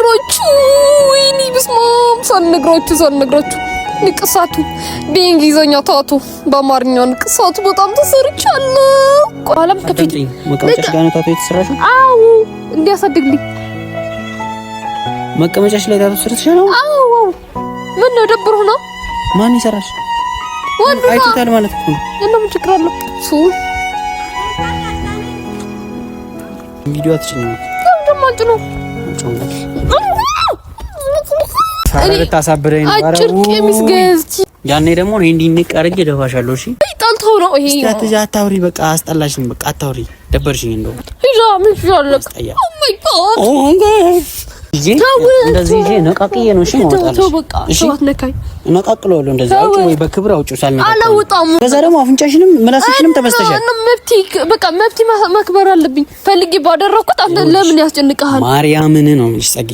ሳልነግራችሁ ወይኔ በስማም ሳልነግራችሁ ንቅሳቱ በእንግሊዘኛ ታቱ በአማርኛ ንቅሳቱ በጣም ተሰርቻለሁ። ቋለም ከፊት መቀመጫሽ ጋር ነው ታቱ የተሰራሽው? አዎ እንዲያሳድግልኝ መቀመጫሽ ላይ ታቱ ሰርተሽ ነው? አዎ ምን ነው ደብሮ ነው? ማን ይሰራሽ? ወንዱ አይተታል ማለት ነው። የለም ችግር አለው እሱ ቪዲዮ አትጭኝ እንደማንጭ ነው እኔ ታሳብረኝ ነው። አጭር ቀሚስ ገዝቼ ያኔ ደግሞ እኔ እንዲንቅ አድርጌ ደፋሻለሁ። እሺ ይጣልተው ነው ይሄ እስቲ አታውሪ፣ በቃ አስጠላሽኝ። በቃ አታውሪ፣ ደበርሽኝ። እንደው ይዛ ምን ይሻላል? ኦ ማይ ጋድ ኦ ማይ ጋድ እንደዚህ ይሄ ነቃቅዬ ነው። እሺ ማውጣለሽ። በቃ ሰዋት ነካይ ነቃቅለዋለሁ። እንደዚህ አውጪ ወይ በክብር አውጪው ሳልነካ አላውጣም። ከዛ ደግሞ አፍንጫሽንም ምላስሽንም ተበስተሻል። መብቴ ማክበር አለብኝ። ፈልጌ ባደረኩት አንተ ለምን ያስጨንቀሃል? ማርያምን ነው የምልሽ ጸጊ።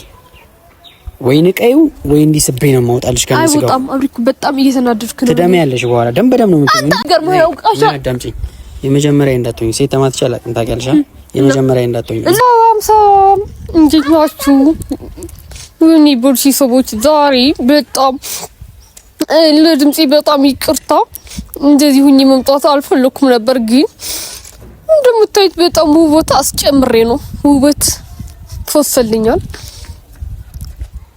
ወይ ንቀዩ ወይ እንዲስቤ ነው ማውጣልሽ ከነስጋው። አይወጣም። አብሪኩ በጣም እየተናደድክ ነው። ትደሚያለሽ በኋላ ደም በደም ነው የምትሆኚ። አታገርም። ያውቃሻ አዳምጪኝ። የመጀመሪያ እንዳትሆኚ ሴት ተማትቻ አላውቅም ታውቂያለሽ። የመጀመሪያ እንዳትሆኚ ሰላም እንዴት ናችሁ? ወይኔ ቦርሲ ሰዎች ዛሬ በጣም ለድምጼ በጣም ይቅርታ። እንደዚህ ሁኚ መምጣት አልፈለኩም ነበር፣ ግን እንደምታዩት በጣም ውበት አስጨምሬ ነው። ውበት ፈሰልኛል።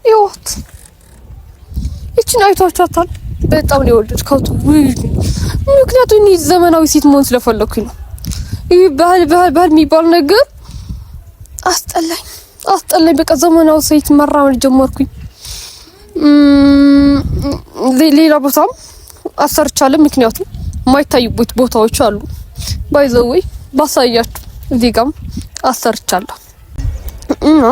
ይወት እቺን አይቷቻታል። በጣም ነው የወደድኩት። ምክንያቱም እኔ ዘመናዊ ሴት መሆን ስለፈለኩኝ ነው። ይሄ ባህል የሚባል ነገር አስጠላኝ። በቃ ዘመናዊ ሴት መራመድ ጀመርኩኝ። ሌላ ቦታም አሰርቻለሁ። ምክንያቱም የማይታዩበት ቦታዎች አሉ። ባይዘወይ ባሳያችሁ እዚህ ጋርም አሰርቻለሁ እና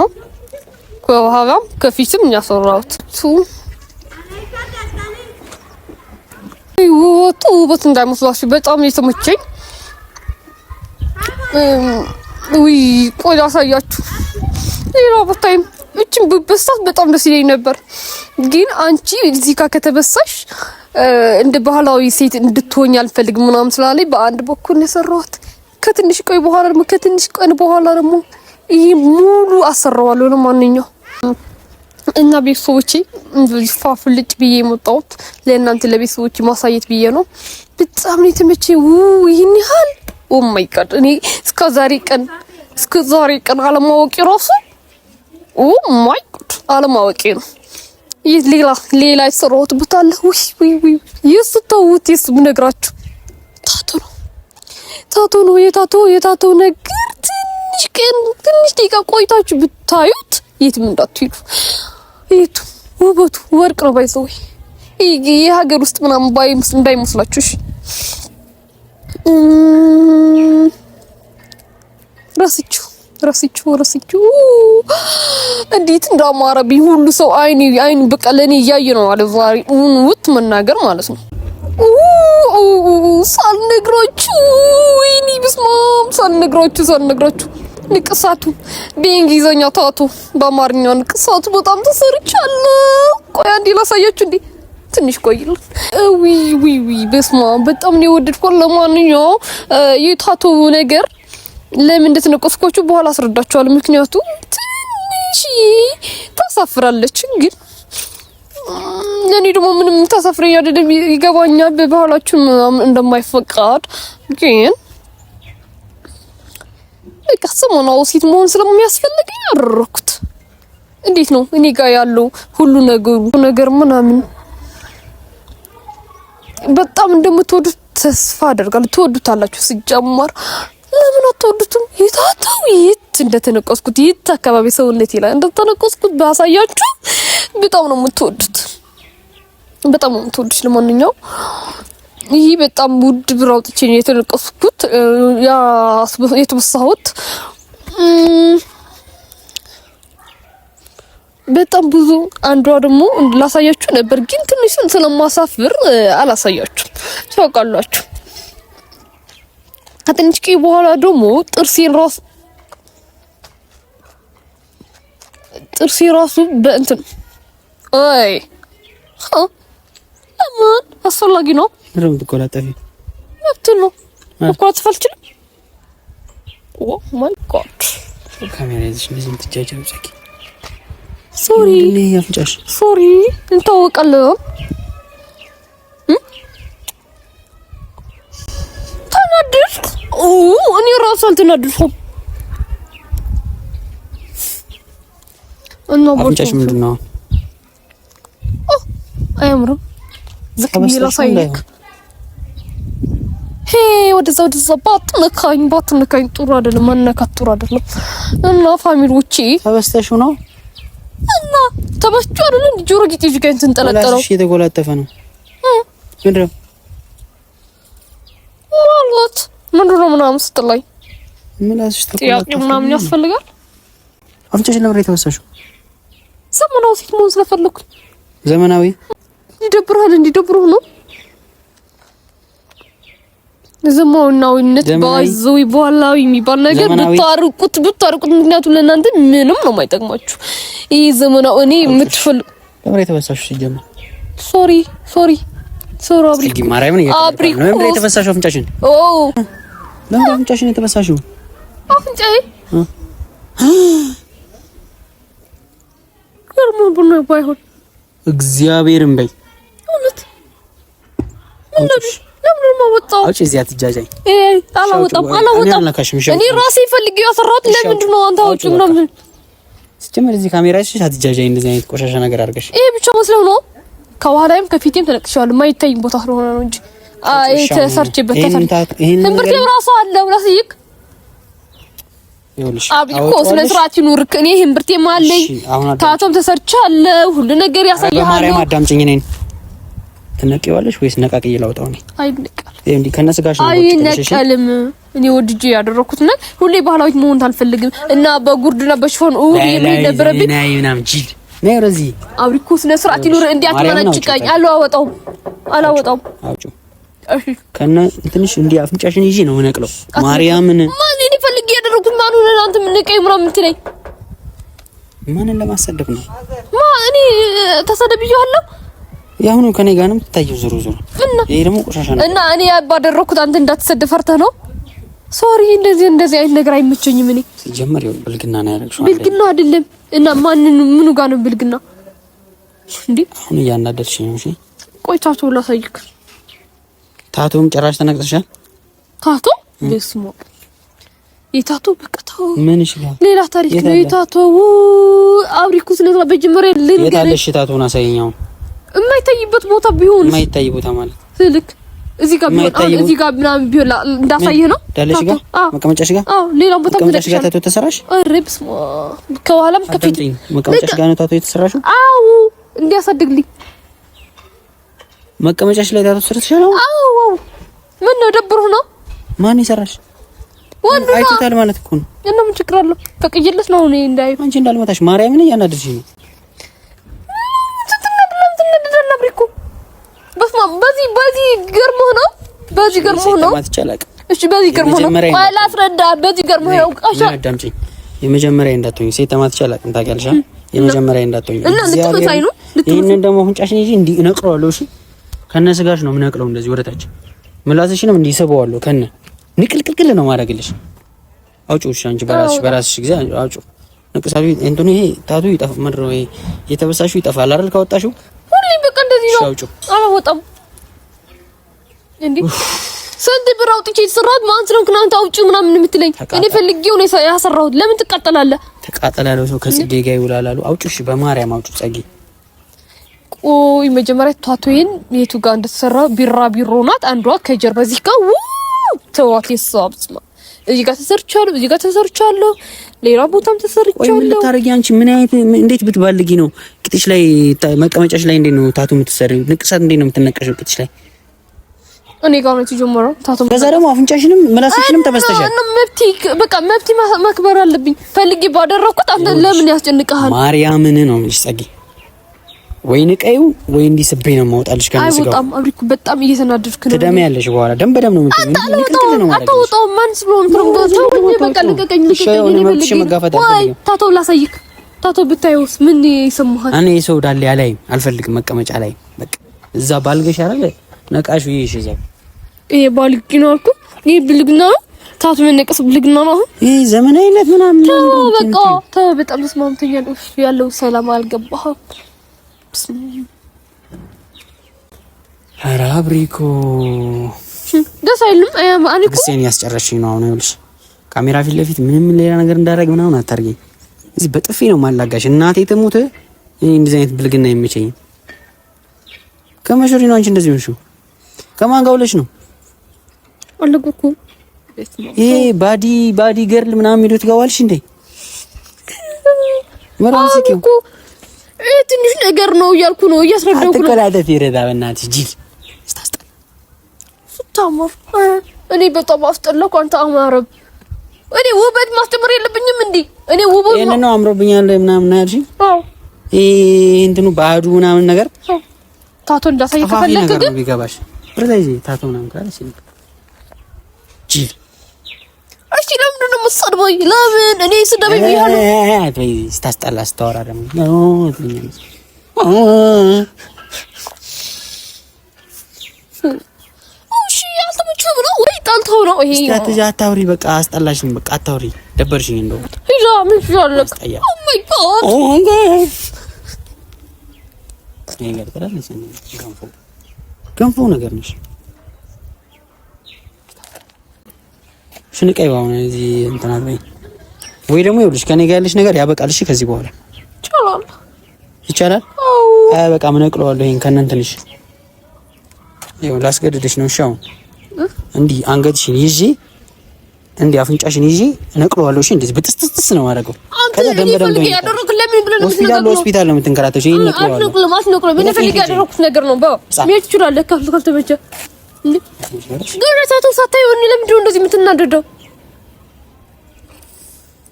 ከኋላም ከፊትም ያሰራሁት ውበት እንዳይመስላችሁ በጣም የተመቸኝ። ቆይ ላሳያችሁ። ሌላ ቦታም እቺን ብበሳት በጣም ደስ ይለኝ ነበር፣ ግን አንቺ እዚህ ጋር ከተበሳሽ እንደ ባህላዊ ሴት እንድትሆኝ አልፈልግም ምናምን ስላለኝ በአንድ በኩል ነው የሰራሁት። ከትንሽ ቀን በኋላ ደግሞ ይሄ ሙሉ አሰራዋለሁ ለማንኛው እና ቤተሰቦቼ እንደዚህ ፋፍልጭ ብዬ የመጣሁት ለእናንተ ለቤተሰቦቼ ማሳየት ብዬ ነው። በጣም ነው የተመቸኝ። ይሄን ያህል ኦ ማይ ጋድ እኔ እስከ ዛሬ ቀን አለማወቄ ራሱ ኦ ማይ ጋድ አለማወቄ ነው። ይህ ሌላ የሰራሁት ቦታ አለ። ውይ የሱ ተውት። የሱ ብነግራችሁ ታቶ ነው የታቶ ነገር ትንሽ ደቂቃ ቆይታችሁ ብታዩት የትም እንዳትሄዱ። የቱ ውበቱ ወርቅ ነው። ባይዘው የሀገር ውስጥ ምናምን እንዳይመስላችሁ። እሺ ረስችሁ እንዴት እንዳማረብኝ ሁሉ ሰው አይን በቃ ለኔ እያየ ነው አለ ዛሬ ውት መናገር ማለት ነው። ሳልነግራችሁ ወይኔ በስማም ሳልነግራችሁ ንቅሳቱ በእንግሊዘኛ ታቱ በአማርኛ ንቅሳቱ በጣም ተሰርቻለሁ። ቆይ አንዴ ላሳያችሁ። እንዴ ትንሽ ቆይልን። ዊ በስማም በጣም ነው የወደድኩት። ለማንኛውም የታቱ ነገር ለምን እንደተነቀስኳችሁ በኋላ አስረዳችኋለሁ። ምክንያቱም ትንሽ ታሳፍራለች፣ ግን ለኔ ደግሞ ምንም ታሳፍረኝ አይደለም። ይገባኛል በባህላችሁ እንደማይፈቀድ፣ ግን በቃ ሰሞኑን ሴት መሆን ስለሚያስፈልገኝ አደረኩት። እንዴት ነው እኔ ጋር ያለው ሁሉ ነገር ምናምን በጣም እንደምትወዱት ተስፋ አደርጋለሁ። ትወዱታላችሁ ሲጀመር። ለምን አትወዱትም? የት እንደተነቀስኩት የት አካባቢ ሰውነት ይላል እንደተነቀስኩት ባሳያችሁ በጣም ነው የምትወዱት። ለማንኛውም ይሄ በጣም ውድ ብር አውጥቼ ነው የተነቀስኩት የተበሳሁት። በጣም ብዙ አንዷ ደግሞ ላሳያችሁ ነበር፣ ግን ትንሽን ስለማሳፍር አላሳያችሁም። ታውቃላችሁ። ከትንሽ ቂ በኋላ ደግሞ ጥርሴ ራሱ በእንትን ለምን አስፈላጊ ነው? ምንም ትቆላጠፊ ነው መቆላጠፍ አልችልም። ኦ ማይ ጋድ ካሜራ ይዘሽ እንደዚህ ትጃጃው ጸኪ ሶሪ ያፍንጫሽ ሶሪ እንታወቃለን። ተናደድኩ። እኔ ራሱ አልተናደድኩም። እና አፍንጫሽ ምንድነው? አያምርም። ዝቅ ብዬ ላሳይክ። ወደዛ ባትነካኝ ጥሩ አይደለም። ማነካት ጥሩ አይደለም። እና ፋሚሊዎቼ ተበስተሽው ነው እና ተበስጩ አይደለም። ጆሮ ጌጤ እዚህ ጋር እንተንጠለጠለው የተጎላጠፈ ነው። ምንድነው ማለት ምናምን ስትለኝ ምላስሽ ጥያቄ ምናምን ያስፈልጋል። አፍንጫሽን ለምን የተበሳሽው? ዘመናዊ ሴት መሆን ስለፈለኩኝ። ዘመናዊ ይደብራል። እንዲደብሩህ ነው ዘመናዊነት ባይዘው ይባላል የሚባል ነገር ብታርቁት ምክንያቱም ለእናንተ ምንም ነው የማይጠቅማችሁ። ይሄ ዘመናዊ እኔ የምትፈልግ ለምን የተበሳሽው? ሲጀመር ሶሪ አብሪኮ ማርያምን ነው ለምን የተበሳሽው? አፍንጫሽን ለምን አፍንጫሽን የተበሳሽው? አፍንጫዬ ገርሞ ቡና ባይሆን እግዚአብሔርን በይ እውነት ለምን ማወጣው? አውጪ እዚያ ትጃጃይ። አላወጣም። እኔ ራሴ ፈልጌው ያሰራሁት ለምንድን ነው አንተ አውጪ ምናምን? ሲጀመር እዚህ ካሜራ እሺ አትጃጃይ። እንደዚህ አይነት ቆሻሻ ነገር አድርገሽ ይሄ ብቻ መስለው ነው። ከኋላይም ከፊቴም ተለቅሻለሁ። ማይታይ ቦታ ስለሆነ ነው እንጂ ተሰርችበት ትምህርት ራሱ አለ ብላስይክ አብሪኮ ስለ ስርዓት ይኑርክ። እኔ ህምብርቴም አለኝ ታቶም ተሰርቻለሁ። ሁሉ ነገር ያሳያል። ማርያም አዳምጪኝ። እኔን ትነቂዋለሽ ወይስ ነቃቅዬ ላውጣው? ነው አይነቃል እንዴ ከነስጋሽ ነው አይነቃልም። እኔ ወድጄ ያደረኩት ነው። ሁሌ ባህላዊት መሆን አልፈልግም እና በጉርድና በሽፎን ይሄን ነበረብኝ ናይ ምናምን ጂል ነው ረዚ አብሪኮ ስለ ስርዓት ይኑር። እንዲያትመናጭቃኝ አላወጣው አውጪ እሺ ከነ እንትንሽ እንዲ አፍንጫሽን ይዤ ነው ነቅለው ማርያምን ማን እኔ ፈልጌ ያደረኩት ማን ሆነ? አንተ ምን ነቀይ ምናምን የምትለኝ ማንን ለማሰደብ ነው? እኔ ተሰደብያለሁ። ያሁኑ ከኔ ጋር ነው የምትታየው። ዙሩ ይሄ ደግሞ ቆሻሻ ነው እና እኔ ባደረኩት አንተ እንዳትሰደብ ፈርተህ ነው? ሶሪ እንደዚህ አይነት ነገር አይመቸኝም። እኔ ሲጀመር ይኸው ብልግና ነው ያደረግሽው። ብልግና አይደለም እና ምኑ ጋር ነው ብልግና እንዴ? አሁን እያናደድሽ ነው። እሺ ቆይታችሁ ላሳይክ። ታቶም ጭራሽ ተነቅተሻል። ታቶ በስሞ የታቶ በቀታው ምን ይችላል? ሌላ ታሪክ ነው። የታቶ አብሪኩ ስለዛ በጅምሬ ልንገር የታለሽ ታቶና ሳይኛው የማይታይበት ቦታ ቢሆን የማይታይ ቦታ ማለት ትልክ እዚህ ጋር ቢሆን እዚህ ጋር ምናምን ቢሆን እንዳሳየህ ነው። ዳለሽ ጋር መቀመጫሽ ጋር ሌላ ቦታ መቀመጫሽ ጋር ታቶ ተሰራሽ? አረብስ ከኋላም ከፊት መቀመጫሽ ጋር ነው ታቶ የተሰራሽው? አዎ እንዲያሳድግልኝ መቀመጫሽ ላይ ታቶ ተሰርተሻል? አዎ ምን ነው ደብሮህ ነው? ማን ይሰራሽ? ወንዱ አይቶታል ማለት እኮ ነው። እና ምን ችግር አለው? ፈቅጄለት ነው እኔ እንዳይ አንቺ እንዳልመታሽ ማርያምን እያናደድሽኝ ነው። በዚህ ገርሞህ ነው። በዚህ ገርሞህ ነው። እሺ በዚህ ገርሞህ ነው። አላስረዳ በዚህ ገርሞህ ነው። አሻ አዳምጪኝ። የመጀመሪያ እንዳትሆኝ ሴት ተማትቻ አላውቅም። ታውቂያለሽ? የመጀመሪያ እንዳትሆኝ እና ልትመታኝ ነው። ይሄንን ደግሞ አፍንጫሽን ይዤ እንዲህ እነቅለዋለሁ። እሺ ከነ ስጋሽ ነው የምነቅለው። እንደዚህ ወደታች ምላስሽንም እንዲህ ስበዋለሁ። ከነ ንቅልቅልቅል ነው ማድረግልሽ። አውጪው። እሺ አንቺ በራስሽ ጊዜ አውጪው። ንቅሳቱ እንትን ይሄ ታቱ ይጠፋ ምንድን ነው? ይሄ የተበሳሹ ይጠፋል አይደል? ካወጣሽው ሁሌ በቃ እንደዚህ ነው። አላወጣም እንዴ ስንት ብር አውጥቼ የተሰራሁት ማን ስለሆንክ ነው አንተ አውጪው ምናምን የምትለኝ? እኔ ፈልጌው ነው ያሰራሁት። ለምን ትቃጠላለህ? ተቃጠላለሁ። ሰው ከጽጌ ጋር ይውላል አሉ። አውጪው። እሺ በማርያም አውጪው። ጽጌ ቆይ መጀመሪያ ታቶዬን የቱ ጋር እንደተሰራ ቢሮ ናት አንዷ ከጀርባ እዚህ ጋር ተዋት ይሳብስማ እዚህ ጋር ተሰርቻለሁ፣ እዚህ ጋር ተሰርቻለሁ፣ ሌላ ቦታም ተሰርቻለሁ። ምን ልታረጊ አንቺ? ምን አይነት እንዴት ብትባልጊ ነው ቅጥሽ ላይ መቀመጫሽ ላይ እንዴት ነው ታቱ የምትሰሪው? ንቅሳት እንዴት ነው የምትነቀሽው ቅጥሽ ላይ? እኔ ጋር ነው የተጀመረው ታቱ። ከዛ ደግሞ አፍንጫሽንም ምላስሽንም ተበስተሻል። እና መብቴ ማክበር አለብኝ። ፈልጌ ባደረኩት አንተ ለምን ያስጨንቀሃል? ማርያምን ነው የምልሽ ጸጊ። ወይ ንቀዩ ወይ እንዲስበኝ ነው የማወጣልሽ ከነስጋው። በጣም አብሪኩ በጣም እየተናደድክ ነው። ትደሚያለሽ በኋላ ደም በደም ነው የምትሆኚው። አታውጣው ማን ስለሆነ ተው በቃ ልቀቀኝ። ታቶ ላሳይክ። ታቶ ብታዩስ ምን ይሰማሃል? እኔ ሰው ዳለ ያላይ አልፈልግም። መቀመጫ ላይ በቃ እዛ ባልገሽ አይደል ነቃሽ ይይሽ እዛው። ይሄ ባልግ ነው አልኩ። ይሄ ብልግና ነው። ታቱ መነቀስ ብልግና ነው። ይሄ ዘመናዊነት ምናምን በቃ ተው። በጣም ተስማምተኛል። ያለው ሰላም አልገባህም። ኧረ አብሪኮ ደስ አይልም። አሪኮ ግሴን ያስጨረሽኝ ነው። አሁን ይኸውልሽ ካሜራ ፊት ለፊት ምንም ሌላ ነገር እንዳደረግ ምናምን አታርጊኝ። እዚህ በጥፊ ነው ማላጋሽ። እናቴ ትሙት። እኔ እንደዚህ አይነት ብልግና የሚመቸኝ ከመሾሪ ነው። አንቺ እንደዚህ ሆንሽው ከማን ጋር ውለሽ ነው? አለጉኩ ይሄ ባዲ ገርል ምናምን የሚሉት ጋር ዋልሽ እንዴ? መራንስኪው ትንሽ ነገር ነው እያልኩ ነው እያስረዳሁኩ ነው። አትቀላጠፍ ይረዳ በእናትሽ ጂል ስታስጠላ ስታማር። እኔ በጣም አስጠላኩ። አንተ አማረብ። እኔ ውበት ማስተምር የለብኝም እንዴ? እኔ ውበት ይሄን ነው አምሮብኛል ምናምን ያልሽኝ? አዎ እንትኑ ባዱ ምናምን ነገር ታቶ እንዳሳይ ከፈለክ ግን ቢገባሽ ብለይ ታቶ ምናምን ካለሽ ጂል እሺ። ለምንድን ነው የምትሰድበኝ? ለምን እኔ ስደበኝ ይያለሁ? አይ ስታስጠላ ስታወራ ደግሞ እሺ ያልተመቸው ብለው ወይ ጣልተው ነው ይሄ። እስኪ አታውሪ በቃ አስጠላሽኝ። በቃ አታውሪ ደበርሽኝ። እንደው ሂላ ምን ይሻለክ? ኦ ማይ ጋድ ኦ ማይ ጋድ ነገር ተራለሽ ገንፎ ነገር ነሽ። ሽንቀይ ባው ነው እዚህ እንትና ወይ ደግሞ ይኸውልሽ ከኔ ጋር ያለሽ ነገር ያበቃል። እሺ ከዚህ በኋላ ይቻላል። አይ በቃ ምን እቅለዋለሁ ይሄን ከእናንተንሽ ይኸው ላስገድድሽ ነው። እሺ አሁን እንዲህ አንገትሽን ይዤ እንዲህ አፍንጫሽን ይዤ እነቅለዋለሁ። እሺ እንደዚህ ብጥስጥስ ነው ማድረገው። ከዛ ደምበደም ነው ያደረኩት። ለምን ብለን ነው ሆስፒታል ነው የምትንከራተሽ? ይሄን እነቅለዋለሁ። አትነቅለው ምን ፈልግ ያደረኩት ነገር ነው። ምን ትችላለህ? ካልተመቸ ገረታቱ ሳታይ ወን ለምንድን ነው እንደዚህ የምትናደደው?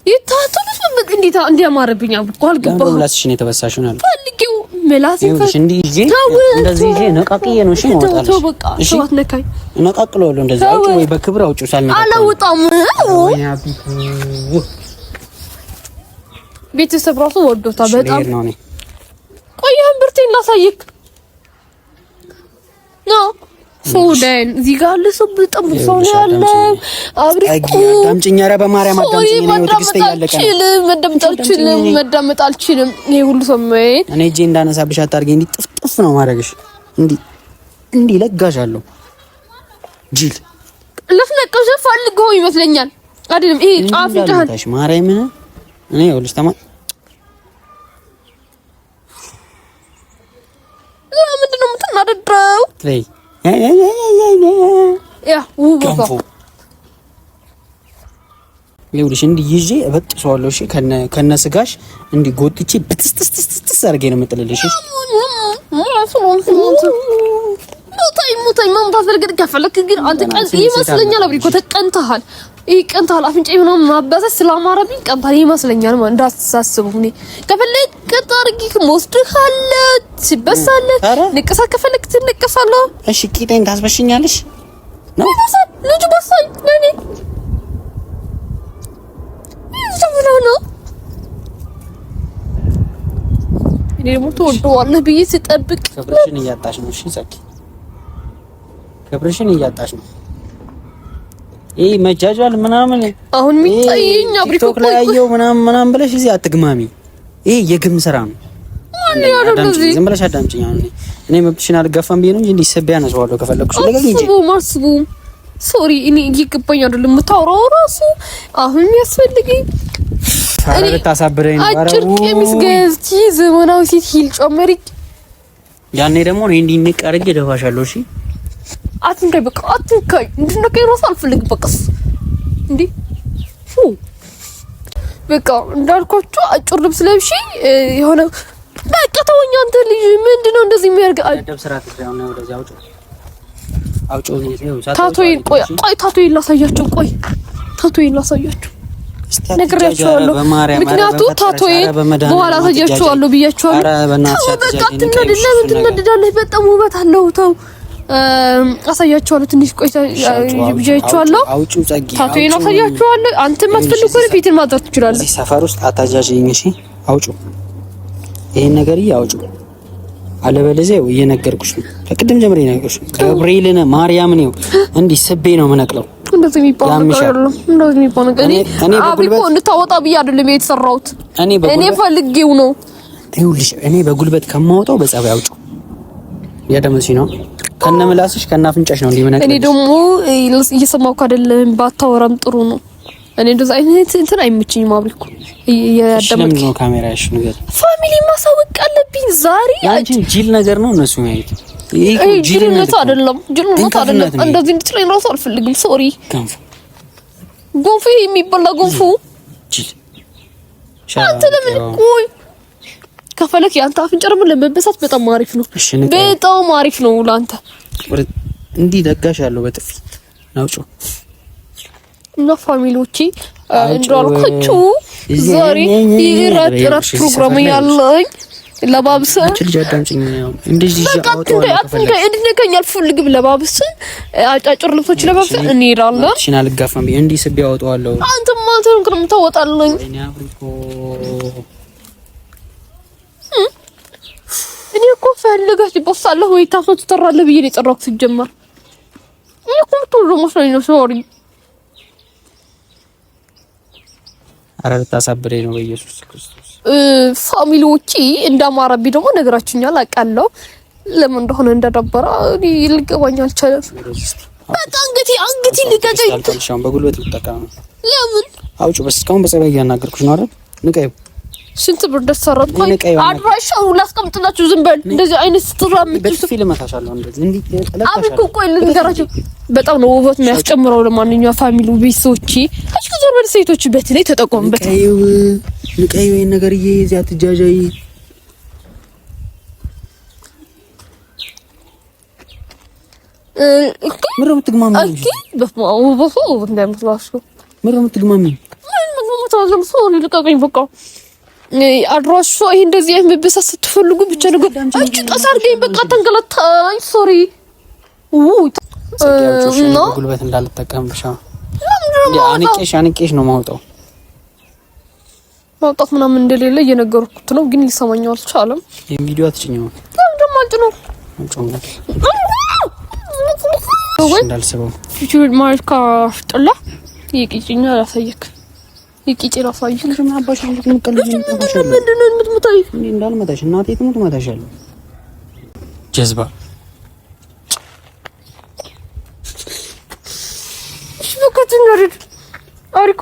ይታቱልስ በቃ እንዴታ እንዲያማርብኝ አብቆ አልገባው። ምላስሽ ነው የተበሳሽው ነው ፈልጊው ምላስሽ እንዲህ ይዤ እንደዚህ ይዤ ነቃቅዬ ነው። እሺ ማውጣልሽ እሺ ነካይ ነቃቅለዋለሁ። እንደዚህ አውጪ ወይ በክብር አውጪው ሳልነካ አላውጣም። ቤተሰብ ራሱ ወዶታ በጣም ቆየን ብርቴን ላሳይክ ነው ሶደን እዚህ ጋር ለሰው በጣም ሰው ያለ አብሪኩ አዳምጪኝ። ኧረ በማርያም አዳምጪኝ። ነው ትግስት ያለቀ መዳመጥ አልችልም። ይሄ ሁሉ ሰማይ እኔ እጄ እንዳነሳብሽ አታርጊ። እንዲህ ጥፍጥፍ ነው ማድረግሽ። እንዲህ ለጋሻለሁ ጂል ለፍነቀሽ ፈልገው ይመስለኛል አይደለም። ይሄ ጫፍ ይታል ማርያም እኔ ይኸውልሽ ምንድን ነው የምትናደደው? ትለይ ያ ውቦታ ይኸውልሽ እንዲህ ይዤ እበጥሰዋለሁ። እሺ ከነ ስጋሽ እንዲህ ጎትቼ ብትስጥስጥስ አድርጌ ነው የምጥልልሽ። ሙታይ ማም ታፈልግ ከፈለክ ግን አንተ ቀን ይመስለኛል አብሪኮ ተቀንተሃል። ይሄ ቀንተሃል። አፍንጫ ምናምን ማባሰስ ስላማረብኝ ቀንተሃል ይመስለኛል። ማለት እንዳትሳስቡ እኔ ከፈለክ ቀጣርጊ ከሞስድካለ ሲበሳለ ንቅሳ ከፈለክ ትንቅሳለህ። እሺ ቂጤን ታስበሽኛለሽ ነው ልጅ በሳይ ለኔ ነው እኔ ደግሞ ተወደዋለህ ብዬ ስጠብቅ ክብርሽን እያጣሽ ነው። እሺ ሰኪ ክብርሽን እያጣሽ ነው። ይሄ መጃጃል ምናምን አሁን ሚጣየኝ አብሪኮ ላይ ያየው ምናምን ብለሽ እዚህ አትግማሚ። ይሄ የግም ስራ ነው። ማን ያለው እንደዚህ ዝም ብለሽ አዳምጪኝ። አሁን እኔ መብትሽን አልጋፋም ብዬ ነው እንጂ እንዲሰብ ያነሳዋለሁ ከፈለኩሽ ለገኝ እንጂ ማስቡ ሶሪ እኔ ይገባኝ አይደለም የምታወራው ራሱ አሁን የሚያስፈልገኝ እኔ ልታሳብረኝ ነው። አጭር ቀሚስ ገዝቼ ዘመናዊ ሴት ሂል ጨመሪ ያኔ ደግሞ እኔ እንዲህ ንቀርጌ ደፋሻለሁ። እሺ አትንካይ በቃ አትንካይ። እንድንካይ ራስ አልፈልግም። በቃ እንዴ በቃ እንዳልኳችሁ አጭር ልብስ ለብሺ የሆነ በቃ ተወኝ። አንተ ልጅ ምንድነው እንደዚህ የሚያርግ አደብ ስራ ትያው ነው። ወደዚህ አውጪው ነው ታቶይን ቆይ ታቶይን ላሳያችሁ። ቆይ ታቶይን ላሳያችሁ ነግሬያችኋለሁ። ምክንያቱም ታቶይን በኋላ አሳያችኋለሁ ብያችኋለሁ። ኧረ በእናትሽ በቃ ትነድዳለህ። በጣም ውበት አለው። ተው አሳያችኋለሁ። ትንሽ ቆይታ ብያችኋለሁ። አውጪው ጸጊ ታቶይን አሳያችኋለሁ። አንተ ማትፈልጉ ከሆነ ፊትን ማድረግ ትችላለህ። እዚህ ሰፈር ውስጥ አታጃጅኝ። እሺ አውጪው ይሄን ነገር አውጪው። አለበለዚያ እየነገርኩሽ ነው። ከቅድም ጀምሬ ነገርኩሽ። ገብርኤልን ማርያምን ነው እንዲህ ስቤ ነው የምነቅለው። እንደዚህ የሚባል ነገር አይደለም። እንደዚህ የሚባል ነገር እኔ አብሪኮ እንድታወጣ ብዬ አይደለም የተሰራሁት። እኔ ፈልጌው ነው። ይኸውልሽ እኔ በጉልበት ከማወጣው በጸባይ አውጪው። ያደመሲ ነው ከነምላስሽ ከናፍንጫሽ ነው እንዲመነቀ። እኔ ደግሞ እየሰማሁት አይደለም። ባታወራም ጥሩ ነው። እኔ እንደዛ አይነት እንትን አይመችኝም። አብሪኮ ያደመች ነው ካሜራሽ ነገር ፋሚሊ ማሳወቅ አለብኝ ዛሬ። አንቺ ጅል ነገር ነው እነሱ ማለት ይሄ ጅልነት አይደለም። እንደዚህ እንድትለኝ ራሱ አልፈልግም። ሶሪ ጎንፎ የሚበላ ጎንፎ አንተ ለምን ቆይ ከፈለክ ያንተ አፍንጫ ደግሞ ለመበሳት በጣም አሪፍ ነው። በጣም አሪፍ ነው ላንተ። እንዲህ ደጋሽ ያለው በጥፊ ናውጮ እና ፋሚሊዎቼ እንዳልኳችሁ ዛሬ የራት ፕሮግራም ያለኝ ለባብሰን ልጅ አዳምጪኝ ነው እንደዚህ እንድነካኝ አልፈልግም። ለባብሰን አጫጭር ልብሶች ለባብሰን እንሄዳለን። እሺ አልጋፋም እንዲህ ስብ ያወጣዋለሁ። አንተም አንተም ከምን ታወጣለኝ? እኔ እኮ ፈልገህ ትቦሳለህ ወይ ታፍኖት ትጠራለህ ብዬ ነው የጠራሁት። ሲጀመር እኔ እኮ ምትወሩ መስሎኝ ነው። ሶሪ አረ ልታሳብረኝ ነው በኢየሱስ ክርስቶስ። ፋሚሊዎቼ እንዳማረብኝ ደግሞ ነገራችሁኛል አውቃለሁ። ለምን እንደሆነ እንደደበረ ሊገባኝ አልቻለም። በቃ አንገቴ ልቀቀኝ። ታልታልሻም በጉልበት ልጠቀም። ለምን አውጪ በስ እስካሁን በጸባይ እያናገርኩሽ ነው አይደል? ንቀይ ስንት ብር ደሰራት ቆይ አድራሻው ላስቀምጥላችሁ። ዝም በል እንደዚህ አይነት ስትራም በፊልም አታሻለሁ እንደዚህ እንዴ ተለካሻለሁ። ቆይ ልንገራችሁ በጣም ነው ውበት የሚያስጨምረው። ለማንኛውም ፋሚሊ ቤተሰቦቼ አሽከ ዘርበል ሴቶች በተለይ ተጠቆሙበት። ንቀዩ ይሄን ነገር እዚያ ትጃጃይ ምሮ ምትግማሚ እኪ በማው በፎ እንደምትላችሁ ምሮ ምትግማሚ ምን ተወዘም ሰው ልቀቀኝ በቃ አድራሻ ይሄ እንደዚህ አይመበሳ ስትፈልጉ ብቻ ነገር አንቺ ጠሳርገኝ በቃ ተንገላታኝ። ሶሪ ነው ጉልበት እንዳልተጠቀም ብቻ አንቄሽ ነው ማውጣው ምናምን እንደሌለ እየነገርኩት ነው፣ ግን ሊሰማኛው አልቻለም። ይሄን ቪዲዮ አትጭኝው ደግሞ አጭነው እንዳልሰበው ዩቲዩብ ማርካ ጥላ ይቂጭኛ ያሳየክ ይቂጭ ራሳይሽ ለምን አባሽ እንድትመቀለኝ ምንድነው የምትመታኝ? እንዴ እንዳልመታሽ እናቴ ትሙት መታሻለሁ። ጀዝባ እሺ በቃ ትንገሪድ አሪኮ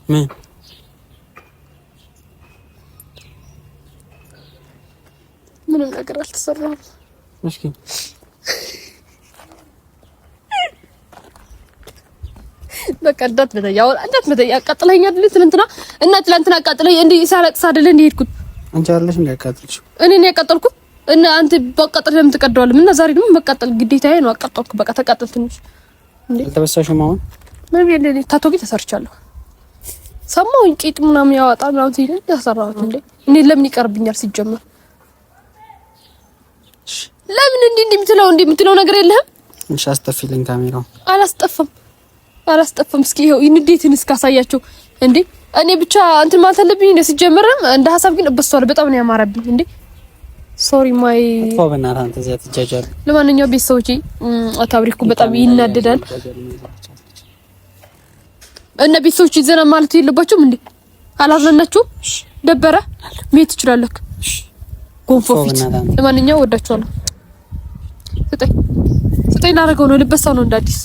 ምን ምንም ነገር አልተሰራም። እስኪ በቃ እንዳትመታኝ አቃጥለኸኝ አይደል? ትናንትና አቃጥለኸኝ እንዴ ሳለቅስ አይደል እንዴ ሄድኩት? አንቺ አይደለሽ እንዴ ያቃጥልሽ? እኔ ነኝ ያቃጠልኩት እና አንተ በቃጠል ለምን ትቀደዋለህ? እና ዛሬ ደግሞ መቃጠል ግዴታዬ ነው። አቃጠልኩ በቃ ተቃጠል። ትንሽ እንዴ አልተበሳሽም? አሁን ምን እንዴ ታቶጊ ተሰርቻለሁ። ሰማሁኝ ቂጥ ምናምን ያወጣል ምናምን ሲል ያሰራሁት እንዴ እኔ ለምን ይቀርብኛል? ሲጀመር ለምን እንዴ እንደምትለው ነገር የለህም? እሺ አስጠፊልኝ ካሜራው። አላስጠፋም። እስኪ ይሄው እንዴትን እስካሳያቸው እንዴ እኔ ብቻ እንትን ማለት አለብኝ እንደ ሲጀመርም እንደ ሐሳብ ግን እበሷል። በጣም ነው ያማረብኝ እንዴ ሶሪ ማይ አጥፋበና አንተ ዘት ጃጃል። ለማንኛውም ቤተሰቦቼ አታብሪኩ በጣም ይናደዳል እና ቤተሰቦቼ ዘና ማለት የለባችሁም እንዴ አላዝናናችሁም? ደበረ መሄድ ትችላለህ። ጎንፎ ፊት ለማንኛውም ወዳችኋለሁ። ስጠኝ ላደርገው ነው ልበሳው ነው እንደ አዲስ